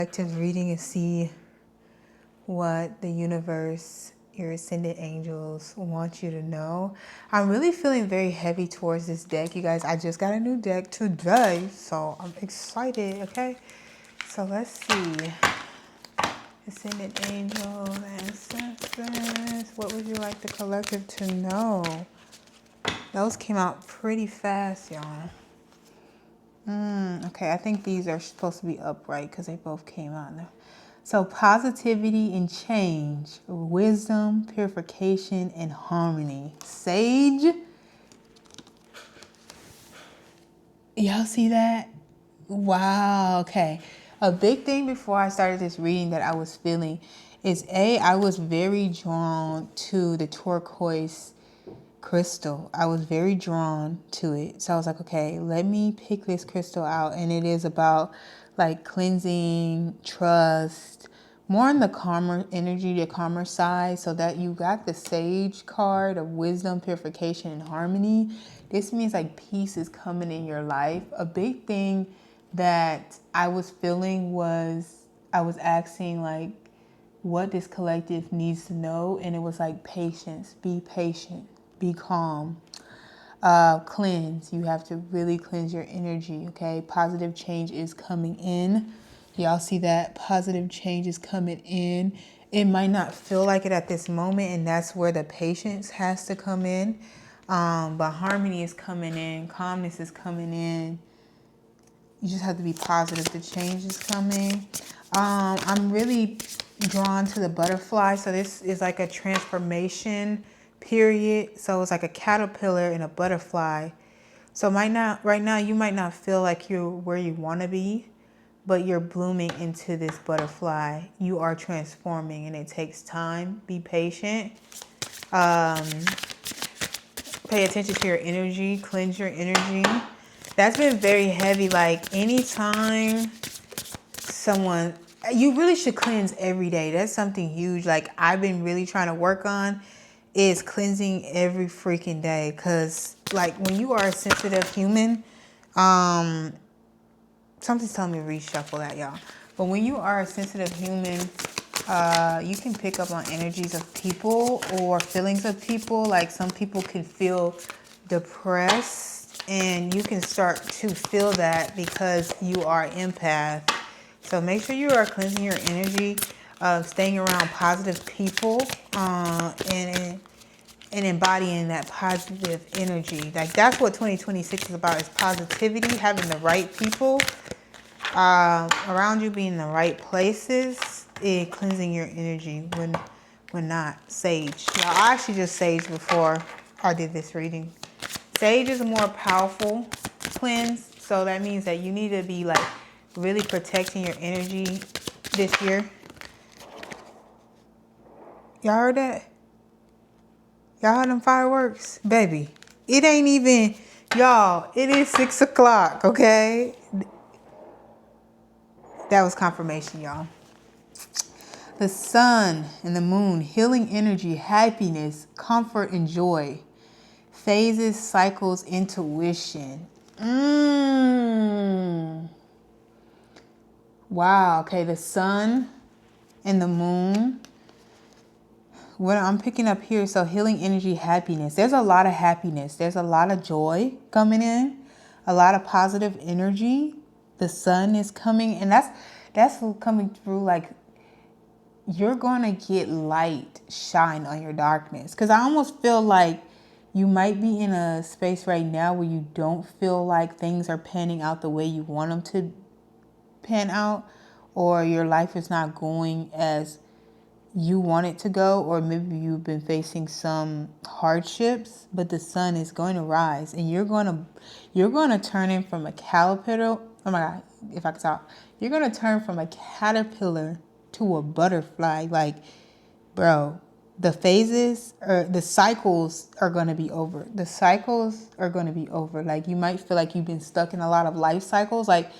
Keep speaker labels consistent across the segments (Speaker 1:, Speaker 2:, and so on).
Speaker 1: Collective reading and see what the universe, your ascended angels want you to know. I'm really feeling very heavy towards this deck, you guys. I just got a new deck today, so I'm excited, okay? So let's see. Ascended angels, ancestors. What would you like the collective to know? Those came out pretty fast, y'all. Okay, I think these are supposed to be upright because they both came out. So positivity and change, wisdom, purification, and harmony. Sage. Y'all see that? Wow, okay. A big thing before I started this reading that I was feeling is I was very drawn to the turquoise crystal. I was very drawn to it. So I was like, okay, let me pick this crystal out. And it is about like cleansing, trust, more on the calmer energy, the calmer side. So that you got the sage card of wisdom, purification, and harmony. This means like peace is coming in your life. A big thing that I was feeling was I was asking like what this collective needs to know. And it was like patience, be patient. Be calm. Cleanse. You have to really cleanse your energy, okay? Positive change is coming in. Y'all see that? Positive change is coming in. It might not feel like it at this moment, and that's where the patience has to come in. But harmony is coming in. Calmness is coming in. You just have to be positive. The change is coming. I'm really drawn to the butterfly. So this is like a transformation period. So it's like a caterpillar and a butterfly. So right now you might not feel like you're where you want to be, but you're blooming into this butterfly. You are transforming and it takes time. Be patient. Pay attention to your energy. Cleanse your energy. That's been very heavy. Like anytime someone, you really should cleanse every day. That's something huge. Like I've been really trying to work on is cleansing every freaking day. Cause like when you are a sensitive human, something's telling me to reshuffle that, y'all. But when you are a sensitive human, you can pick up on energies of people or feelings of people. Like some people can feel depressed and you can start to feel that because you are an empath. So make sure you are cleansing your energy, staying around positive people, and embodying that positive energy. Like that's what 2026 is about, is positivity, having the right people around you, being in the right places, and cleansing your energy when not. Sage. Now, I actually just sage before I did this reading. Sage is a more powerful cleanse, so that means that you need to be like really protecting your energy this year. Y'all heard that? Y'all heard them fireworks? Baby, it ain't even, y'all, it is 6 o'clock, okay? That was confirmation, y'all. The sun and the moon, healing energy, happiness, comfort, and joy. Phases, cycles, intuition. Wow, okay, the sun and the moon. What I'm picking up here, so healing energy, happiness. There's a lot of happiness. There's a lot of joy coming in. A lot of positive energy. The sun is coming, and that's coming through like you're going to get light shine on your darkness. Because I almost feel like you might be in a space right now where you don't feel like things are panning out the way you want them to pan out, or your life is not going as you want it to go, or maybe you've been facing some hardships, but the sun is going to rise and you're going to turn in from a caterpillar. Oh my God, if I could talk. You're going to turn from a caterpillar to a butterfly. Like, bro, the phases or the cycles are going to be over. The cycles are going to be over. Like you might feel like you've been stuck in a lot of life cycles. Like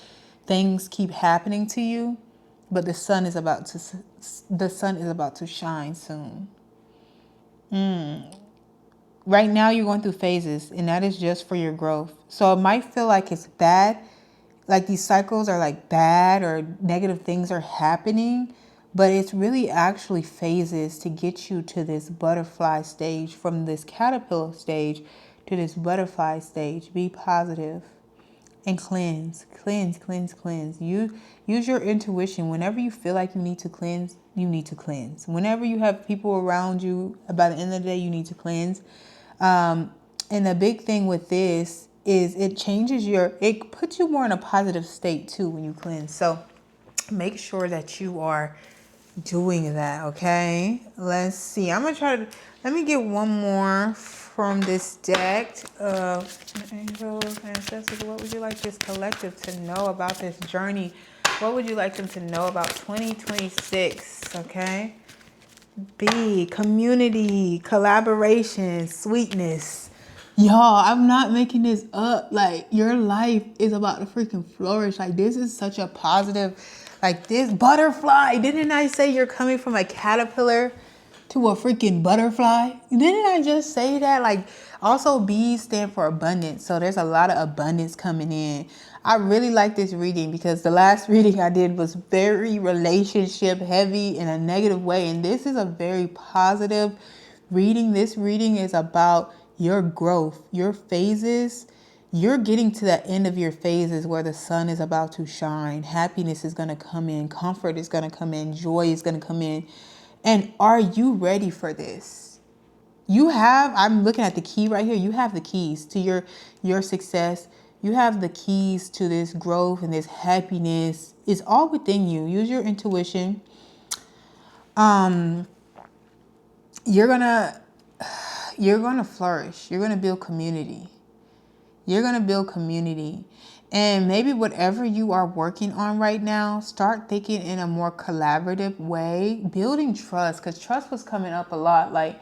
Speaker 1: things keep happening to you, but the sun is about to shine soon. Right now you're going through phases, and that is just for your growth. So it might feel like it's bad like these cycles are like bad or negative things are happening, but it's really actually phases to get you to this butterfly stage, from this caterpillar stage to this butterfly stage. Be positive and cleanse, cleanse, cleanse, cleanse. You use your intuition. Whenever you feel like you need to cleanse, you need to cleanse. Whenever you have people around you, by the end of the day, you need to cleanse. And the big thing with this is it puts you more in a positive state too when you cleanse. So make sure that you are doing that, okay? Let's see. Let me get one more from this deck of angels, ancestors. What would you like this collective to know about this journey? What would you like them to know about 2026, okay? B, community, collaboration, sweetness. Y'all, I'm not making this up. Like, your life is about to freaking flourish. Like, this is such a positive, like this butterfly. Didn't I say you're coming from a caterpillar to a freaking butterfly? Didn't I just say that? Like, also bees stand for abundance. So there's a lot of abundance coming in. I really like this reading because the last reading I did was very relationship heavy in a negative way. And this is a very positive reading. This reading is about your growth, your phases. You're getting to the end of your phases where the sun is about to shine. Happiness is going to come in. Comfort is going to come in. Joy is going to come in. And are you ready for this? I'm looking at the key right here. You have the keys to your success. You have the keys to this growth and this happiness. It's all within you. Use your intuition. You're gonna flourish. You're gonna build community. You're gonna build community. And maybe whatever you are working on right now, start thinking in a more collaborative way, building trust, because trust was coming up a lot. Like,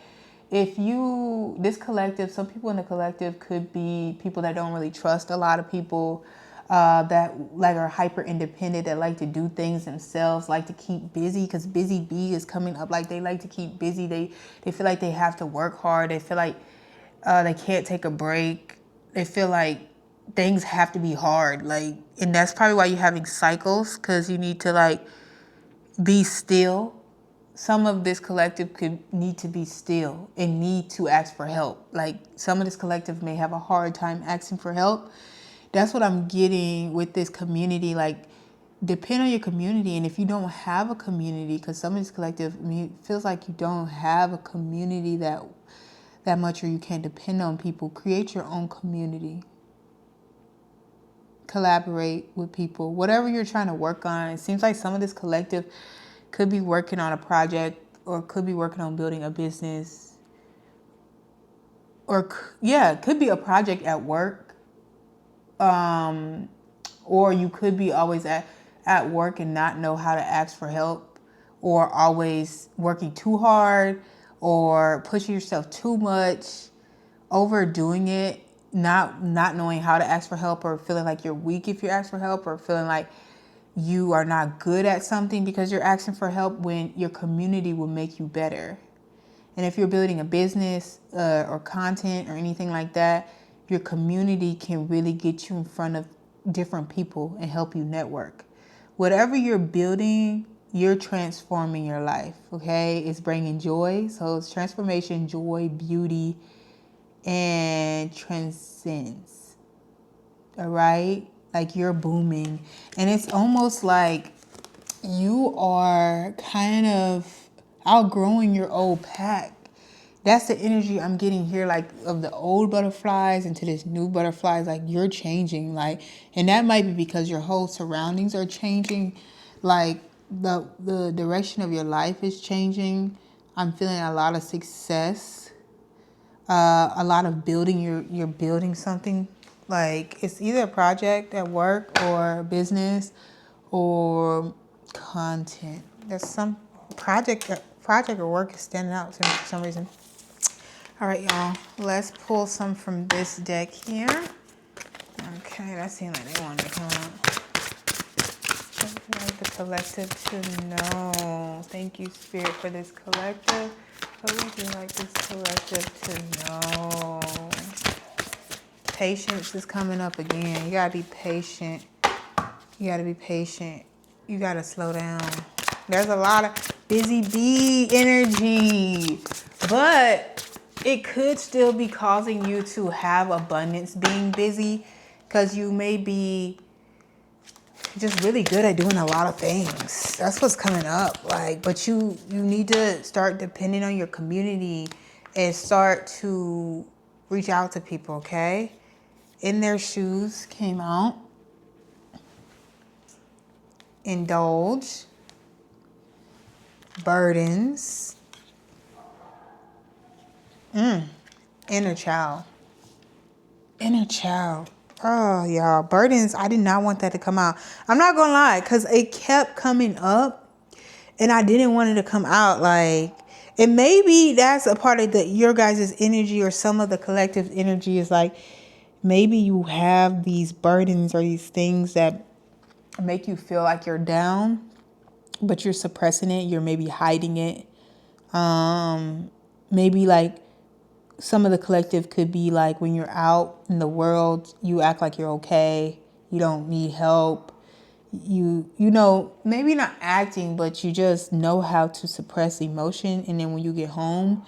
Speaker 1: this collective, some people in the collective could be people that don't really trust a lot of people, that like are hyper independent, that like to do things themselves, like to keep busy, because busy bee is coming up. Like, they like to keep busy. They feel like they have to work hard. They feel like they can't take a break. They feel like things have to be hard. Like, and that's probably why you're having cycles, because you need to like be still. Some of this collective could need to be still and need to ask for help. Like, some of this collective may have a hard time asking for help. That's what I'm getting with this community. Like, depend on your community. And if you don't have a community, because some of this collective feels like you don't have a community that much, or you can't depend on people, create your own community. Collaborate with people. Whatever you're trying to work on, it seems like some of this collective could be working on a project, or could be working on building a business, or it could be a project at work, or you could be always at work and not know how to ask for help, or always working too hard, or pushing yourself too much, overdoing it, not knowing how to ask for help, or feeling like you're weak if you ask for help, or feeling like you are not good at something because you're asking for help, when your community will make you better. And if you're building a business or content or anything like that, your community can really get you in front of different people and help you network. Whatever you're building, you're transforming your life, okay? It's bringing joy. So it's transformation, joy, beauty, and transcends. All right? Like, you're booming. And it's almost like you are kind of outgrowing your old pack. That's the energy I'm getting here, like, of the old butterflies into this new butterflies. Like, you're changing, like, and that might be because your whole surroundings are changing. Like, the direction of your life is changing. I'm feeling a lot of success, a lot of building. You're building something. Like, it's either a project at work or business or content. There's some project or work is standing out to me for some reason. All right, y'all. Let's pull some from this deck here. Okay, that seems like they want to come up. What would you like the collective to know? Thank you, Spirit, for this collective. What would you like this collective to know? Patience is coming up again. You gotta be patient. You got to be patient. You got to slow down. There's a lot of busy bee energy, but it could still be causing you to have abundance being busy, because you may be just really good at doing a lot of things. That's what's coming up. Like, but you need to start depending on your community and start to reach out to people, okay? In Their Shoes came out. Indulge. Burdens. Inner child. Inner child. Oh, y'all. Burdens. I did not want that to come out. I'm not going to lie, because it kept coming up and I didn't want it to come out. Like, and maybe that's a part of your guys' energy, or some of the collective energy is like, maybe you have these burdens or these things that make you feel like you're down, but you're suppressing it. You're maybe hiding it. Maybe like some of the collective could be like, when you're out in the world, you act like you're okay. You don't need help. You know, maybe not acting, but you just know how to suppress emotion. And then when you get home,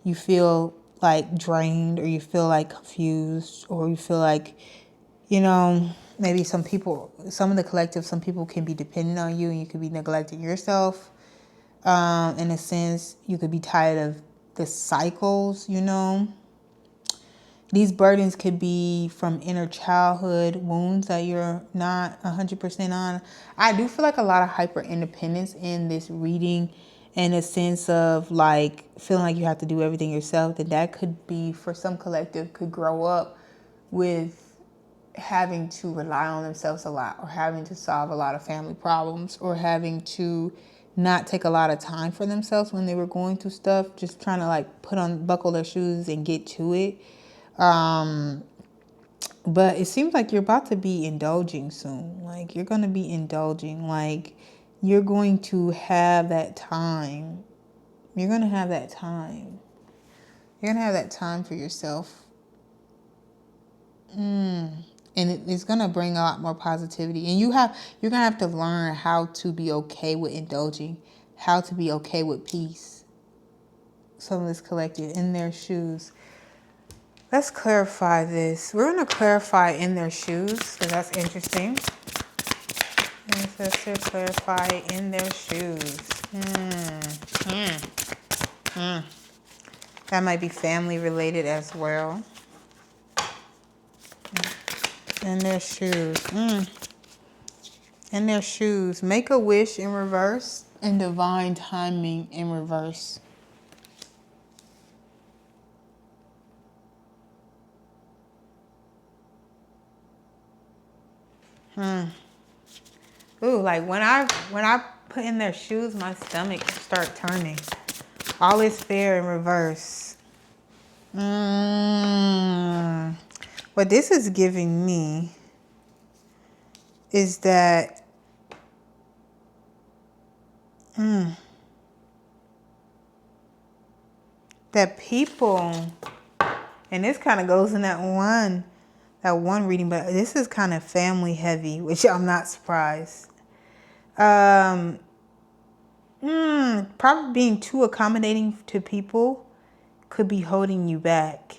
Speaker 1: you feel like drained, or you feel like confused, or you feel like, you know, maybe some of the collective, some people can be dependent on you and you could be neglecting yourself. In a sense, you could be tired of the cycles, you know. These burdens could be from inner childhood wounds that you're not 100% on. I do feel like a lot of hyper independence in this reading, in a sense of like feeling like you have to do everything yourself. That could be, for some collective, could grow up with having to rely on themselves a lot, or having to solve a lot of family problems, or having to not take a lot of time for themselves when they were going through stuff, just trying to like buckle their shoes and get to it. But it seems like you're about to be indulging soon. Like, you're going to be indulging. Like, you're going to have that time. You're going to have that time. You're going to have that time for yourself. And it's going to bring a lot more positivity. And you're going to have to learn how to be okay with indulging, how to be okay with peace. Some of this collective, In Their Shoes. Let's clarify this. We're going to clarify In Their Shoes, because that's interesting. Let's clarify In Their Shoes. That might be family related as well. In Their Shoes. In Their Shoes. Make a wish in reverse, and divine timing in reverse. Ooh, like when I put In Their shoes, my stomach start turning. All is fair in reverse. What this is giving me is that that people, and this kind of goes in that one reading, but this is kind of family heavy, which I'm not surprised. Probably being too accommodating to people could be holding you back.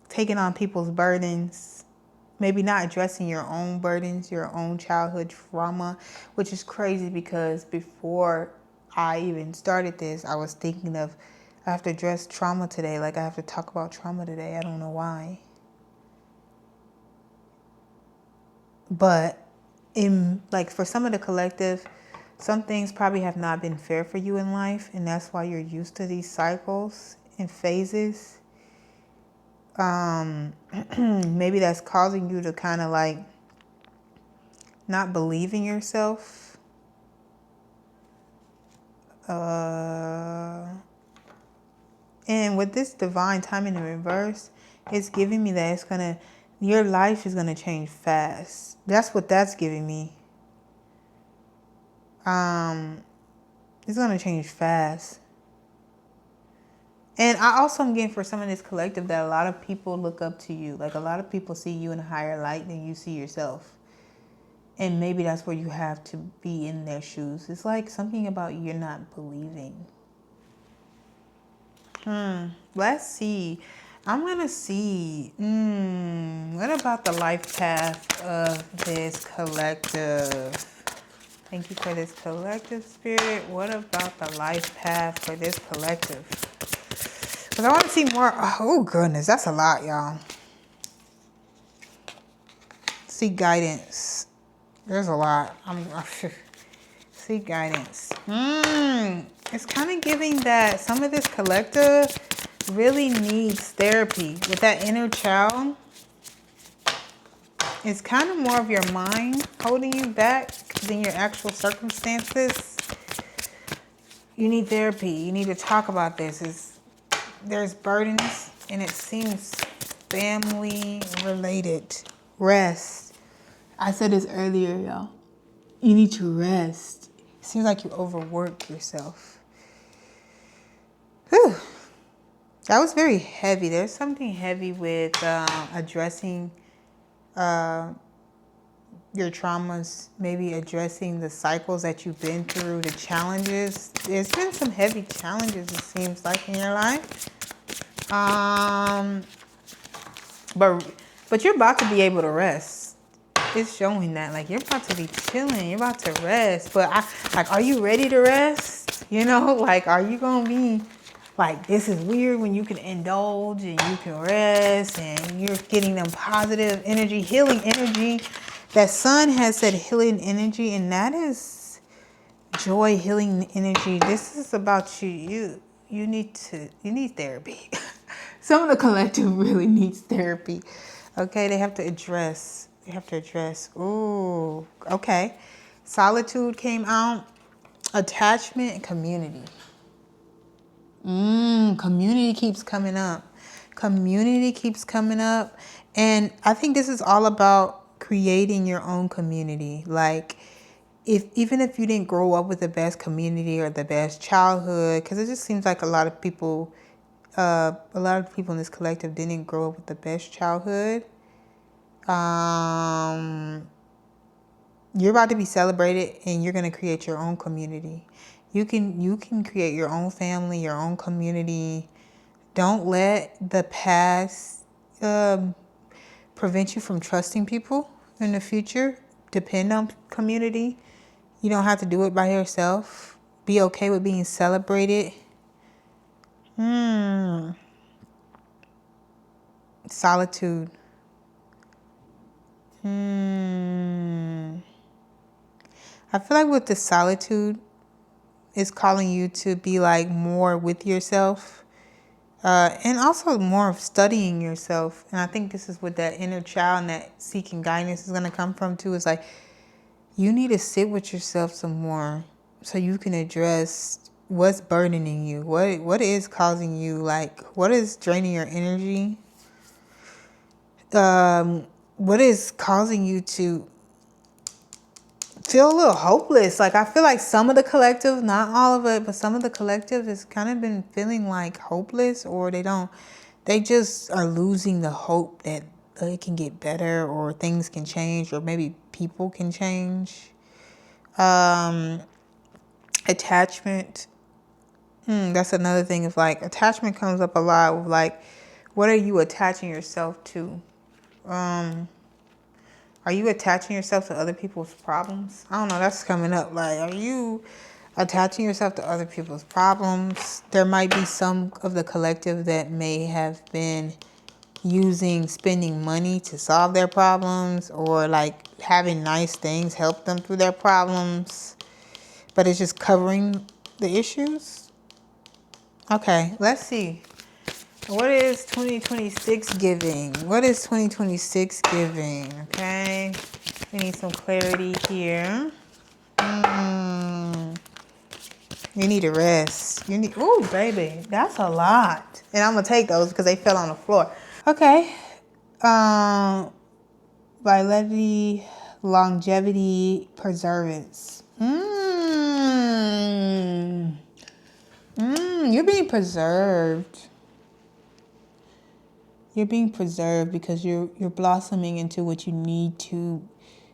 Speaker 1: Taking on people's burdens, maybe not addressing your own burdens, your own childhood trauma, which is crazy, because before I even started this, I was thinking of, I have to address trauma today. Like, I have to talk about trauma today. I don't know why. But for some of the collective, some things probably have not been fair for you in life, and that's why you're used to these cycles and phases. Maybe that's causing you to kind of like not believe in yourself. And with this divine timing in reverse, it's giving me that your life is gonna change fast. That's what that's giving me. It's gonna change fast. And I also am getting, for some of this collective, that a lot of people look up to you. Like, a lot of people see you in a higher light than you see yourself. And maybe that's where you have to be in their shoes. It's like something about you're not believing. Let's see. I'm going to see. What about the life path of this collective? Thank you for this collective, Spirit. What about the life path for this collective? Because I want to see more. Oh, goodness. That's a lot, y'all. Seek guidance. There's a lot. Seek guidance. It's kind of giving that some of this collective really needs therapy. With that inner child, it's kind of more of your mind holding you back than your actual circumstances. You need therapy. You need to talk about this. There's burdens, and it seems family related. Rest. I said this earlier, y'all. You need to rest. It seems like you overwork yourself. Whew. That was very heavy. There's something heavy with addressing your traumas, maybe addressing the cycles that you've been through, the challenges. There's been some heavy challenges, it seems like, in your life. But you're about to be able to rest. It's showing that, like, you're about to be chilling. You're about to rest. But are you ready to rest? You know, like, are you gonna be like, this is weird when you can indulge and you can rest and you're getting them positive energy, healing energy. That sun has said healing energy, and that is joy, healing energy. This is about you. You need therapy. Some of the collective really needs therapy. Okay, they have to address. Ooh, okay. Solitude came out. Attachment and community. Community keeps coming up. And I think this is all about creating your own community. Like, even if you didn't grow up with the best community or the best childhood, because it just seems like a lot of people in this collective didn't grow up with the best childhood. You're about to be celebrated, and you're going to create your own community. You can create your own family, your own community. Don't let the past prevent you from trusting people in the future. Depend on community. You don't have to do it by yourself. Be okay with being celebrated. Solitude. I feel like with the solitude, it's calling you to be like more with yourself, and also more of studying yourself. And I think this is what that inner child and that seeking guidance is going to come from too. It's like you need to sit with yourself some more so you can address what's burdening you, what is causing you, like what is draining your energy, what is causing you to feel a little hopeless. Like, I feel like some of the collective, not all of it, but some of the collective has kind of been feeling like hopeless, or they just are losing the hope that it can get better, or things can change, or maybe people can change. Attachment. That's another thing. Is like attachment comes up a lot with like, what are you attaching yourself to? Are you attaching yourself to other people's problems? I don't know. That's coming up. Like, are you attaching yourself to other people's problems? There might be some of the collective that may have been spending money to solve their problems, or like having nice things help them through their problems, but it's just covering the issues. Okay, let's see. What is 2026 giving? Okay. We need some clarity here. You need to rest. Ooh, baby, that's a lot. And I'm going to take those because they fell on the floor. Okay. Vitality, longevity, perseverance. You're being preserved. You're being preserved because you're blossoming into what you need to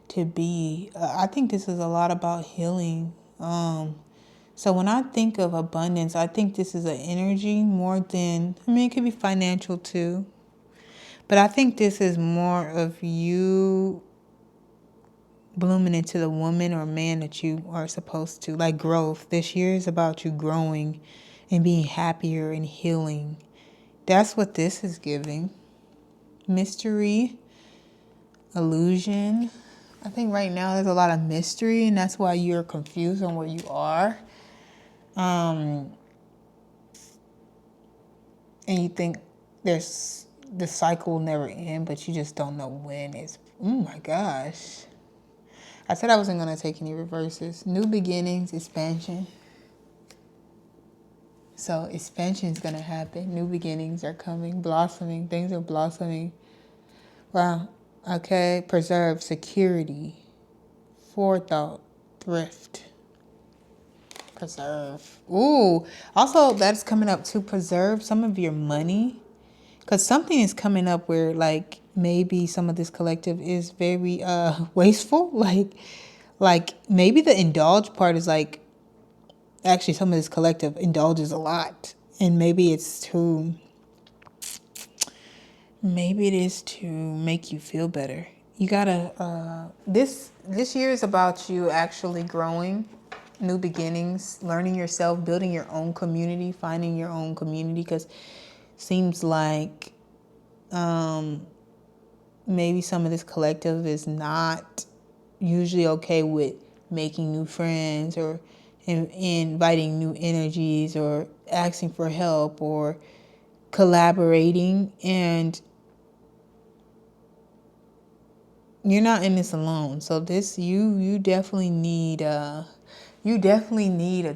Speaker 1: to be. I think this is a lot about healing. So when I think of abundance, I think this is an energy more than, I mean, it could be financial too. But I think this is more of you blooming into the woman or man that you are supposed to. Like growth. This year is about you growing and being happier and healing. That's what this is giving. Mystery, illusion. I think right now there's a lot of mystery, and that's why you're confused on where you are. And you think there's the cycle will never end, but you just don't know when it's. Oh my gosh. I said I wasn't going to take any reverses. New beginnings, expansion. So expansion is going to happen. New beginnings are coming, blossoming. Things are blossoming. Wow. Okay. Preserve, security, forethought, thrift. Preserve. Ooh. Also, that's coming up to preserve some of your money. Because something is coming up where, like, maybe some of this collective is very wasteful. Like maybe the indulge part is like, actually some of this collective indulges a lot. And maybe it's to, maybe it is to make you feel better. You gotta, this year is about you actually growing, new beginnings, learning yourself, building your own community, finding your own community. Because seems like maybe some of this collective is not usually okay with making new friends or inviting new energies or asking for help or collaborating, and you're not in this alone. So this you definitely need a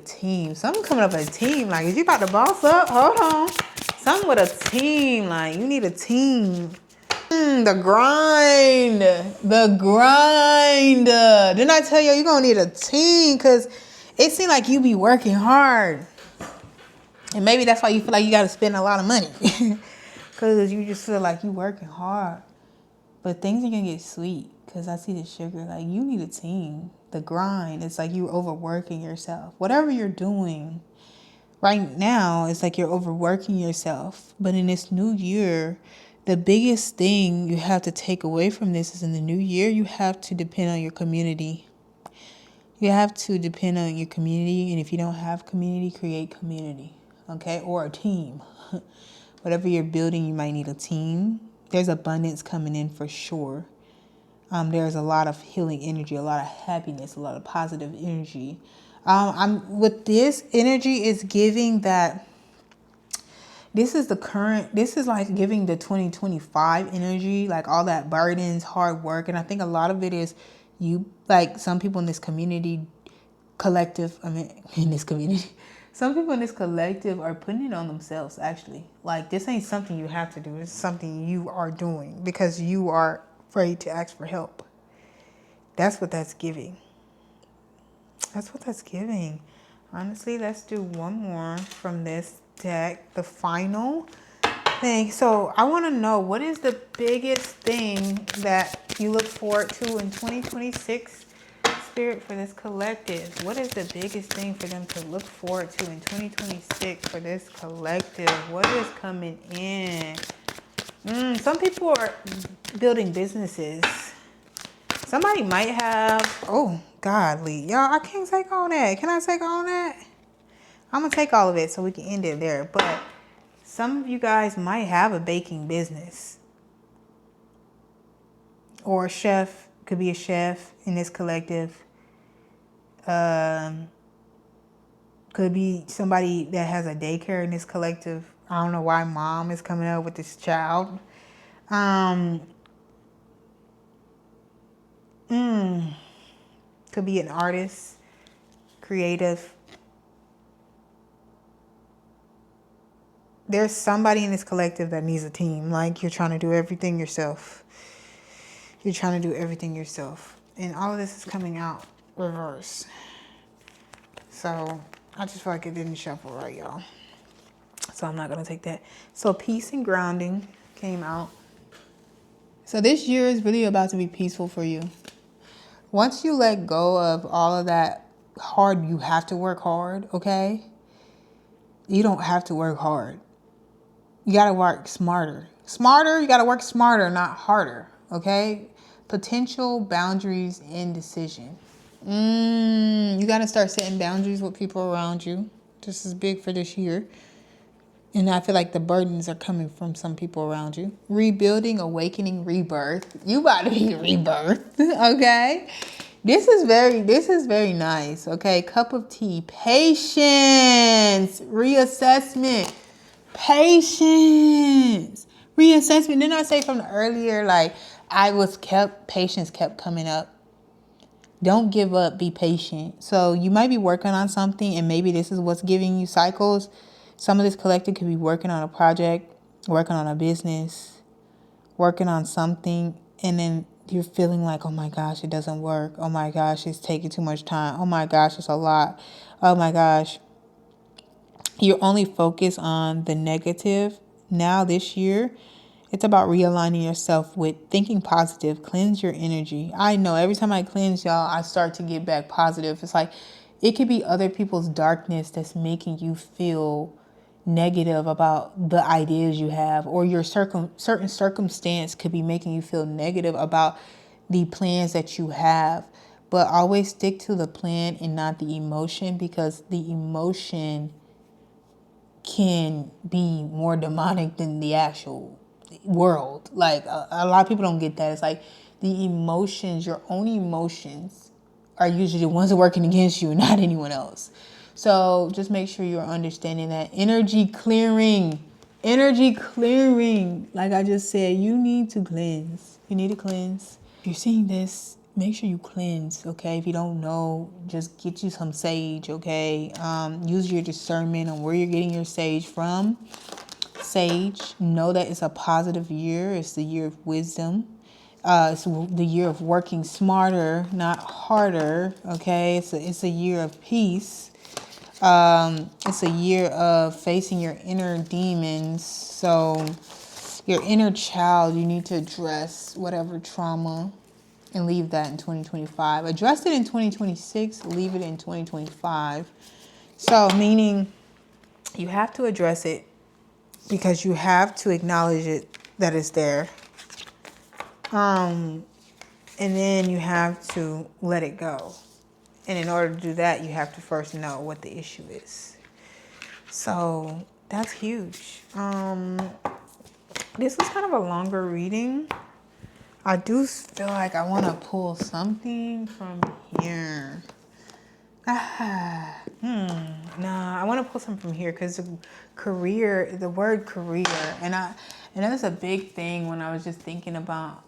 Speaker 1: team. Something coming up with a team. Like, is you about to boss up? Hold on. Something with a team. Like, you need a team. The grind. Didn't I tell you you're going to need a team? Because it seems like you be working hard. And maybe that's why you feel like you got to spend a lot of money. Because you just feel like you working hard. But things are going to get sweet. Because I see the sugar. Like, you need a team. The grind. It's like you overworking yourself. Whatever you're doing right now, it's like you're overworking yourself. But in this new year, the biggest thing you have to take away from this is in the new year, you have to depend on your community. You have to depend on your community. And if you don't have community, create community. Okay? Or a team. Whatever you're building, you might need a team. There's abundance coming in for sure. There's a lot of healing energy, a lot of happiness, a lot of positive energy. With this energy is giving that this is like giving the 2025 energy, like all that burdens, hard work. And I think a lot of it is you, like some people in this community collective, some people in this collective are putting it on themselves, actually. Like, this ain't something you have to do. It's something you are doing because you are afraid to ask for help. That's what that's giving. That's what that's giving. Honestly, let's do one more from this deck, the final thing. So I want to know, what is the biggest thing that you look forward to in 2026, Spirit, for this collective? What is the biggest thing for them to look forward to in 2026 for this collective? What is coming in? Some people are building businesses. Somebody might have, oh, godly. Y'all, I can't take all that. Can I take all that? I'm going to take all of it so we can end it there. But some of you guys might have a baking business. Or a chef. Could be a chef in this collective. Could be somebody that has a daycare in this collective. I don't know why mom is coming up with this child. Could be an artist, creative. There's somebody in this collective that needs a team. Like, you're trying to do everything yourself. You're trying to do everything yourself. And all of this is coming out reverse. So I just feel like it didn't shuffle right, y'all. So I'm not going to take that. So peace and grounding came out. So this year is really about to be peaceful for you. Once you let go of all of that hard, you have to work hard, okay? You don't have to work hard. You got to work smarter. You got to work smarter, not harder, okay? Potential, boundaries, indecision. You got to start setting boundaries with people around you. This is big for this year. And I feel like the burdens are coming from some people around you. Rebuilding, awakening, rebirth. You about to be rebirth, okay? This is very nice, okay? Cup of tea. Patience. Reassessment. Patience. Reassessment. Didn't I say from earlier, like, patience kept coming up. Don't give up. Be patient. So you might be working on something, and maybe this is what's giving you cycles. Some of this collective could be working on a project, working on a business, working on something, and then you're feeling like, oh my gosh, it doesn't work. Oh my gosh, it's taking too much time. Oh my gosh, it's a lot. Oh my gosh. You're only focused on the negative. Now this year, it's about realigning yourself with thinking positive. Cleanse your energy. I know every time I cleanse, y'all, I start to get back positive. It's like it could be other people's darkness that's making you feel negative about the ideas you have, or your certain circumstance could be making you feel negative about the plans that you have. But always stick to the plan and not the emotion, because the emotion can be more demonic than the actual world. Like a lot of people don't get that. It's like the emotions, your own emotions are usually the ones that are working against you, not anyone else. So just make sure you're understanding that. Energy clearing. Like I just said, you need to cleanse. You need to cleanse. If you're seeing this, make sure you cleanse, okay? If you don't know, just get you some sage, okay? Use your discernment on where you're getting your sage from. Sage, know that it's a positive year. It's the year of wisdom. It's the year of working smarter, not harder, okay? It's a year of peace. It's a year of facing your inner demons. So your inner child, you need to address whatever trauma and leave that in 2025. Address it in 2026, leave it in 2025. So meaning you have to address it because you have to acknowledge it, that it's there. And then you have to let it go. And in order to do that, you have to first know what the issue is. So that's huge. This was kind of a longer reading. I do feel like I want to pull something from here. Nah, I want to pull something from here because the word career, and that was a big thing when I was just thinking about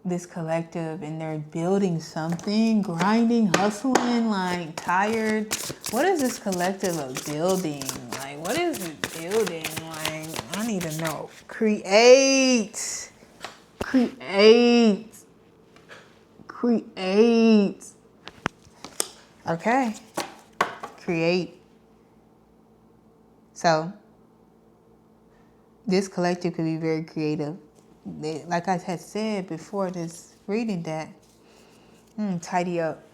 Speaker 1: this collective, and they're building something, grinding, hustling, like tired. What is this collective of building? Like, what is it building? Like, I need to know. Create. Okay. Create. So, this collective could be very creative. Like I had said before this reading, that tidy up.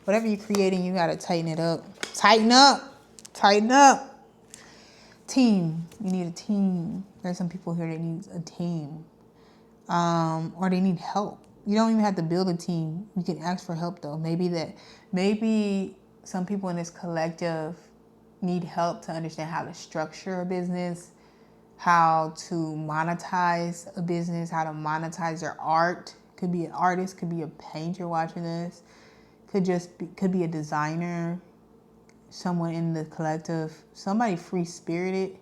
Speaker 1: Whatever you're creating, you gotta tighten it up. Tighten up. Team. You need a team. There's some people here that need a team, or they need help. You don't even have to build a team. You can ask for help though. Maybe some people in this collective need help to understand how to structure a business, how to monetize a business, how to monetize their art. Could be an artist, could be a painter watching this, could be a designer, someone in the collective, somebody free spirited.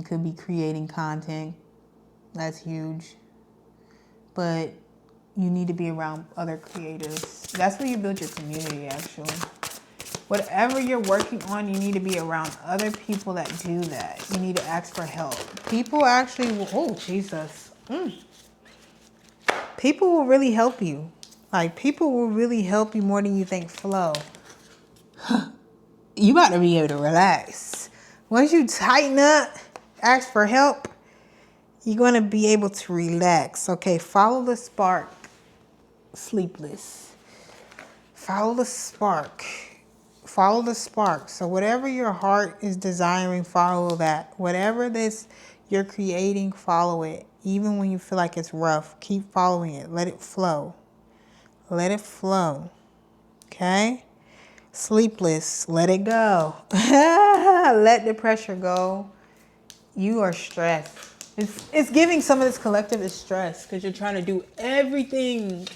Speaker 1: Could be creating content. That's huge. But you need to be around other creatives. That's where you build your community, actually. Whatever you're working on, you need to be around other people that do that. You need to ask for help. People actually will, oh, Jesus. People will really help you. Like, people will really help you more than you think. Flow. You about to be able to relax. Once you tighten up, ask for help, you're going to be able to relax. Okay, follow the spark. Sleepless. Follow the spark. Follow the spark. So whatever your heart is desiring, follow that. Whatever this you're creating, follow it. Even when you feel like it's rough, keep following it. Let it flow. Let it flow. Okay? Sleepless. Let it go. Let the pressure go. You are stressed. It's giving some of this collective is stress because you're trying to do everything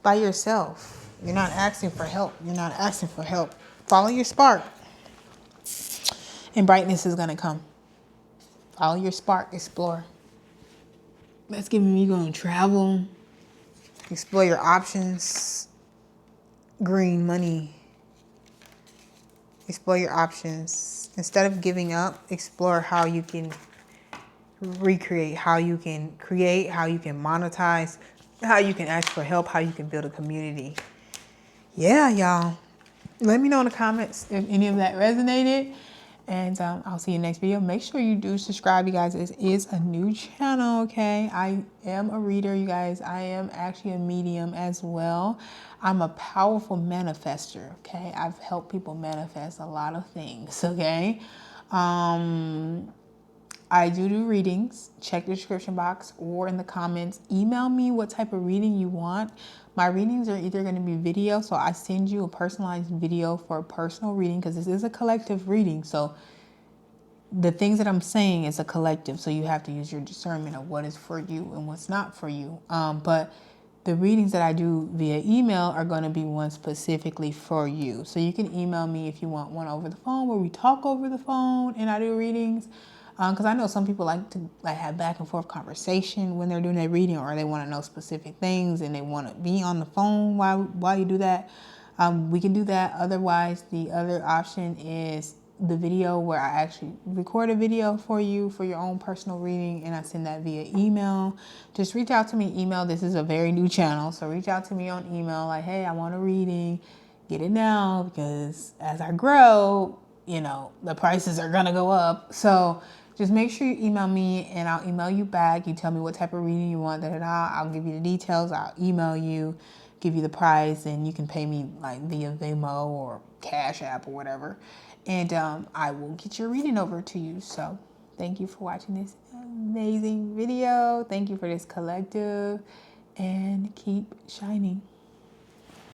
Speaker 1: by yourself. You're not asking for help. You're not asking for help. Follow your spark. And brightness is going to come. Follow your spark. Explore. That's giving me going to travel. Explore your options. Green money. Explore your options. Instead of giving up, explore how you can recreate, how you can create, how you can monetize, how you can ask for help, how you can build a community. Yeah, y'all. Let me know in the comments if any of that resonated. And I'll see you next video. Make sure you do subscribe, you guys. This is a new channel, okay? I am a reader, you guys. I am actually a medium as well. I'm a powerful manifester, okay? I've helped people manifest a lot of things, okay? I do readings. Check the description box or in the comments. Email me what type of reading you want. My readings are either going to be video, so I send you a personalized video for a personal reading because this is a collective reading. So the things that I'm saying is a collective, so you have to use your discernment of what is for you and what's not for you. But the readings that I do via email are going to be one specifically for you. So you can email me if you want one over the phone where we talk over the phone and I do readings. Because I know some people like to have back and forth conversation when they're doing their reading, or they want to know specific things and they want to be on the phone while you do that. We can do that. Otherwise, the other option is the video where I actually record a video for you for your own personal reading, and I send that via email. Just reach out to me email. This is a very new channel, so reach out to me on email like, hey, I want a reading. Get it now, because as I grow, you know, the prices are gonna go up. So just make sure you email me and I'll email you back. You tell me what type of reading you want, I'll give you the details. I'll email you, give you the price, and you can pay me like via Venmo or Cash App or whatever. And I will get your reading over to you. So thank you for watching this amazing video. Thank you for this collective, and keep shining.